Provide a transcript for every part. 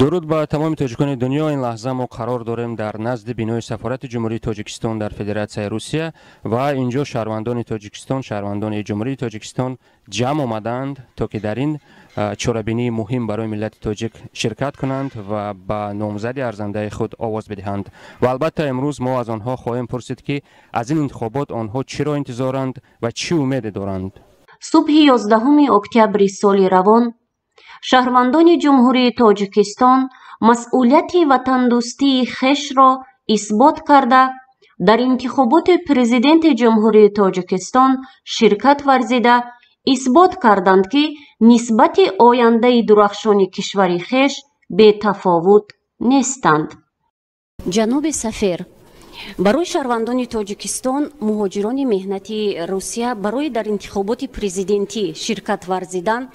درود با تمام تاجیکان دنیا. این لحظه ما قرار داریم در نزد بینای سفارت جمهوری تاجیکستان در فدراسیون روسیه و اینجا شهروندان تاجیکستان، شهروندان جمهوری تاجیکستان جمع آمدند تا که در این چورابینی مهم برای ملت تاجیک شرکت کنند و به نامزد ارزنده خود آواز بدهند. و البته امروز ما از آنها خواهیم پرسید که از این انتخابات آنها چرا انتظارند و چی امید دارند. صبح 11 اکتبر سال روان شهروندان جمهوری تاجیکستان مسئولیت وطندوستی خویش را اثبات کرده در انتخابات پرزیدنت جمهوری تاجیکستان شرکت ورزیده اثبات کردند که نسبت آینده درخشان کشور خویش بی تفاوت نیستند. جناب سفیر، برای شهروندان تاجیکستان مهاجران مهنتی روسیه برای در انتخابات پرزیدنتی شرکت ورزیدن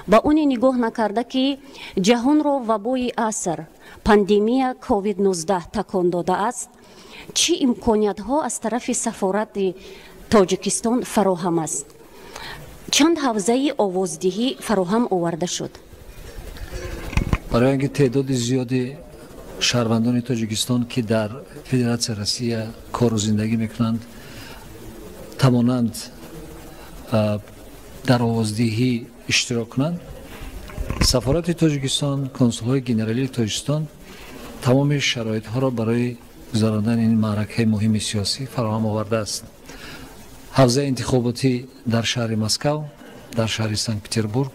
با اون نگاه نکرده که جهان را وبای عصر پاندمی کووید 19 تکان داده است، چه امکانیت ها از طرف سفارت تاجیکستان فراهم است؟ چند حوزه آوازدهی فراهم آورده شد؟ برای اینکه تعداد زیادی شهروندان تاجیکستان که در فدراسیون روسیه کار و زندگی میکنند توانند در آوازدهی اشتراک کنند، سفارت تاجیکستان، کنسول‌های گنرالی تاجیکستان تمام شرایط ها را برای گذراندن این معرکه مهم سیاسی فراهم آورده است. حوزه انتخاباتی در شهر مسکو، در شهر سنت پترزبورگ،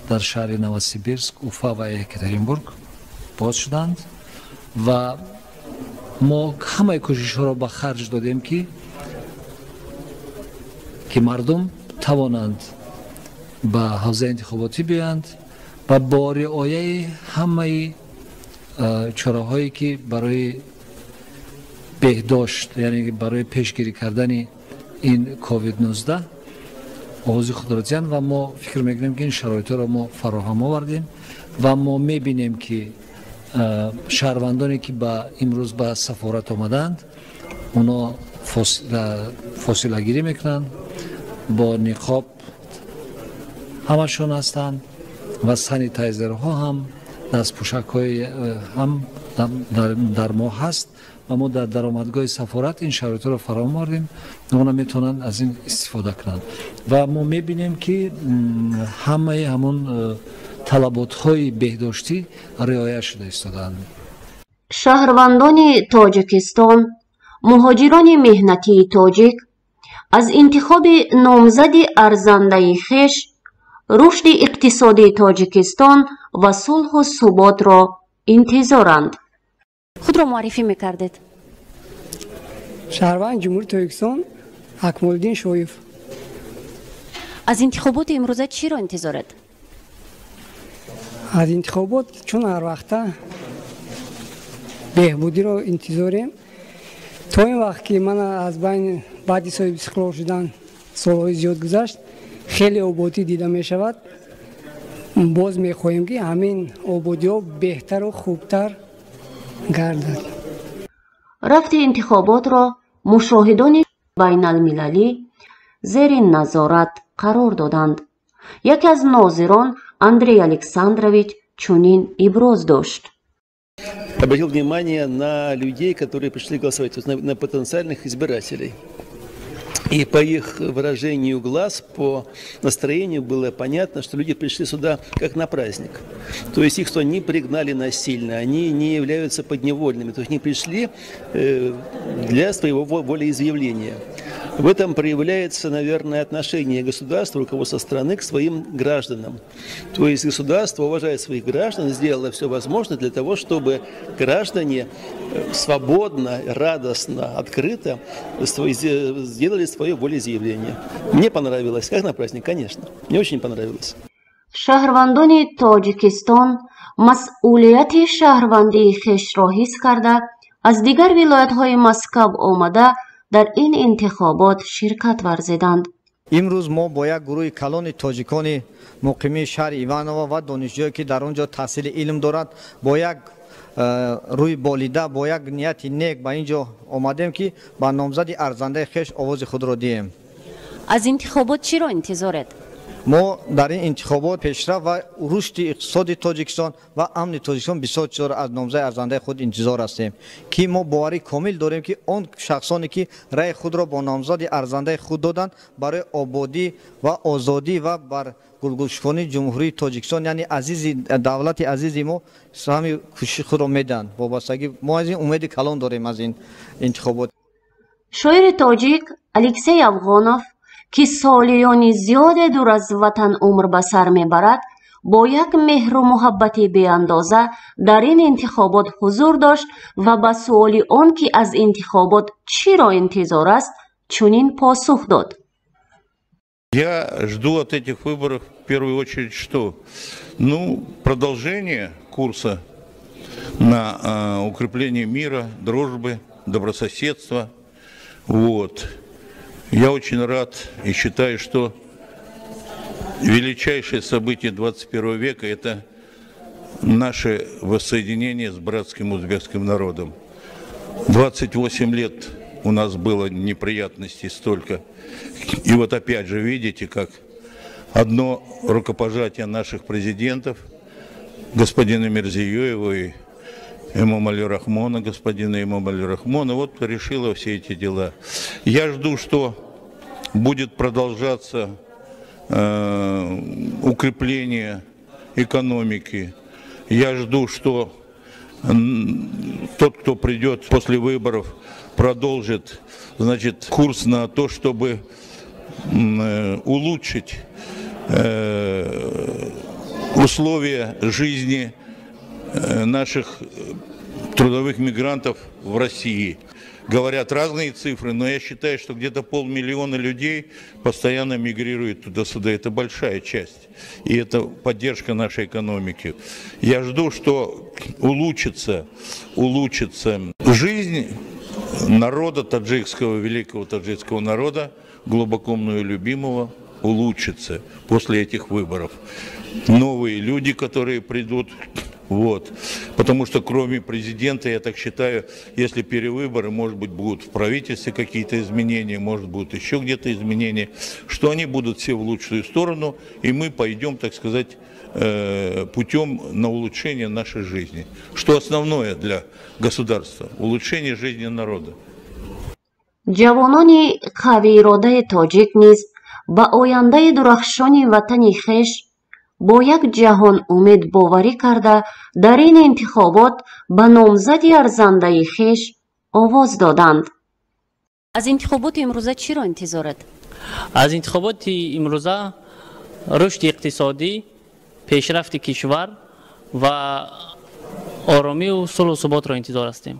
در شهر نووسیبیرسک، اوفا و یکاترینبورگ باز شدند و ما همه کوشش ها را به خرج دادیم که مردم توانند به حوزه انتخاباتی بیایند و با رعایت همه چاره‌هایی که برای بهداشت، یعنی برای پیشگیری کردن این کووید 19 آغاز خود را دیدند و ما فکر میکنیم که این شرایط را ما فراهم آوردیم و ما میبینیم که شهروندانی که امروز به سفارت آمدند اونا فاصله گیری میکنند، با نقاب همشون هستند و سانیتایزرها هم دست پوشک های هم در ما هست و ما در درآمدگاه سفارت این شرایط را فراهم آوردیم اونا میتونن از این استفاده کنند و ما میبینیم که همون طلبات های بهداشتی رعایت شده ایستادند. شهروندان تاجیکستان، مهاجران مهنتی تاجیک از انتخاب نامزد ارزنده خویش رشد اقتصادی تاجیکستان و صلح و ثبات را انتظارند. خود را معرفی میکردید. شهروند جمهوری تاجیکستان اکمالدین شویف. از انتخابات امروزه چی را انتظارید؟ از انتخابات چون هر وقته بهبودی را انتظاریم تا این وقت که من از بین بعدی صاحب استقلال شدن سالهای زیاد گذشت خیلی آبادی دیده می شود. باز می خواهیم که همین آبادی ها بهتر و خوبتر گردد. رفت انتخابات را مشاهدان بین المللی زیر نظارت قرار دادند. یکی از ناظران Андрей Александрович чунин иброз дошт. Обратил внимание на людей, которые пришли голосовать, то есть на потенциальных избирателей. И по их выражению глаз, по настроению было понятно, что люди пришли сюда как на праздник. То есть их что не пригнали насильно, они не являются подневольными, то есть они пришли для своего волеизъявления. В этом проявляется, наверное, отношение государства, руководства страны к своим гражданам. То есть государство уважает своих граждан, сделало все возможное для того, чтобы граждане свободно, радостно, открыто сделали свое волеизъявление. Мне понравилось, как на праздник, конечно. Мне очень понравилось. شهروندان تاجیکستان مسئولیت شهروندی خویش را حس کرده از دیگر ولایت‌های مسکو آمده در این انتخابات شرکت ورزیدند. امروز ما با یک گروه کلان تاجیکان مقیم شهر ایوانوو و دانشجویی که در آنجا تحصیل علم دارد با یک روی بالیده با یک نیت نیک به اینجا آمدیم که با نامزد ارزنده خویش آواز خود را دهیم. از انتخابات چی را انتظارید؟ ما در این انتخابات پیشرفت و رشد اقتصاد تاجیکستان و امن تاجیکستان بسیار از نامزد ارزنده خود انتظار هستیم که ما باوری کامل داریم که آن شخصانی که رأی خود را با نامزد ارزنده خود دادند برای آبادی و آزادی و بر گلگوشکانی جمهوری تاجیکستان یعنی عزیز دولت عزیز ما همین کوشش خود را میدن. وابستگی ما از این امید کلان داریم از این انتخابات. شاعر تاجیک الکسی افغانوف که سالیانی زیاد دور از وطن عمر به سر میبرد با یک مهر و محبتی بی اندازه در این انتخابات حضور داشت و به سؤال آن که از انتخابات چی را انتظار است چنین پاسخ داد. Я жду от этих выборов в первую очередь что? Ну, продолжение курса на укрепление мира, дружбы, добрососедства. Вот. Я очень рад и считаю, что величайшее событие 21 века – это наше воссоединение с братским узбекским народом. 28 лет у нас было неприятностей столько. И вот опять же видите, как одно рукопожатие наших президентов, господина Мирзиёева и Эмомали Рахмона, господина Эмомали Рахмона, вот решило все эти дела. Я жду, что будет продолжаться укрепление экономики. Я жду, что тот, кто придет после выборов, продолжит, значит, курс на то, чтобы улучшить условия жизни наших трудовых мигрантов в России. Говорят разные цифры, но я считаю, что где-то 500 000 людей постоянно мигрируют туда-сюда. Это большая часть. И это поддержка нашей экономики. Я жду, что улучшится жизнь народа таджикского, великого таджикского народа, глубоко мною любимого, улучшится после этих выборов. Новые люди, которые придут, вот. Потому что кроме президента, я так считаю, если перевыборы, может быть, будут в правительстве какие-то изменения, может, будут еще где-то изменения, что они будут все в лучшую сторону, и мы пойдем, так сказать, путем на улучшение нашей жизни. Что основное для государства? Улучшение жизни народа. ҷавонони қавииродаи тоҷик низ ба ояндаи дурахшони ватани хеш бо як ҷаҳон умедбоварӣ карда дар ин интихобот ба номзади арзандаи хеш овоз доданд. аз интихоботи имрӯза чиро интизоред? аз интихоботи имрӯза рушди иқтисодӣ, пешрафти кишвар ва оромию сулҳу суботро интизор ҳастем.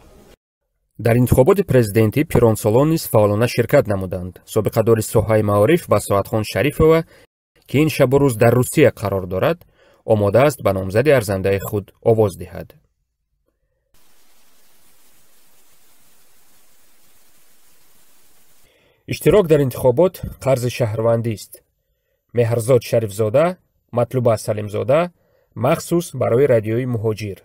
дар интихоботи президентӣ пиронсолон низ фаъолона ширкат намуданд. собиқадори соҳаи маориф басоатхон шарифова ки ин шабу рӯз дар русия қарор дорад, омода аст ба номзади арзандаи худ овоз диҳад. иштирок дар интихобот қарзи шаҳрвандист. меҳрзод шарифзода, матлуба салимзода, махсус барои радиои муҳоҷир.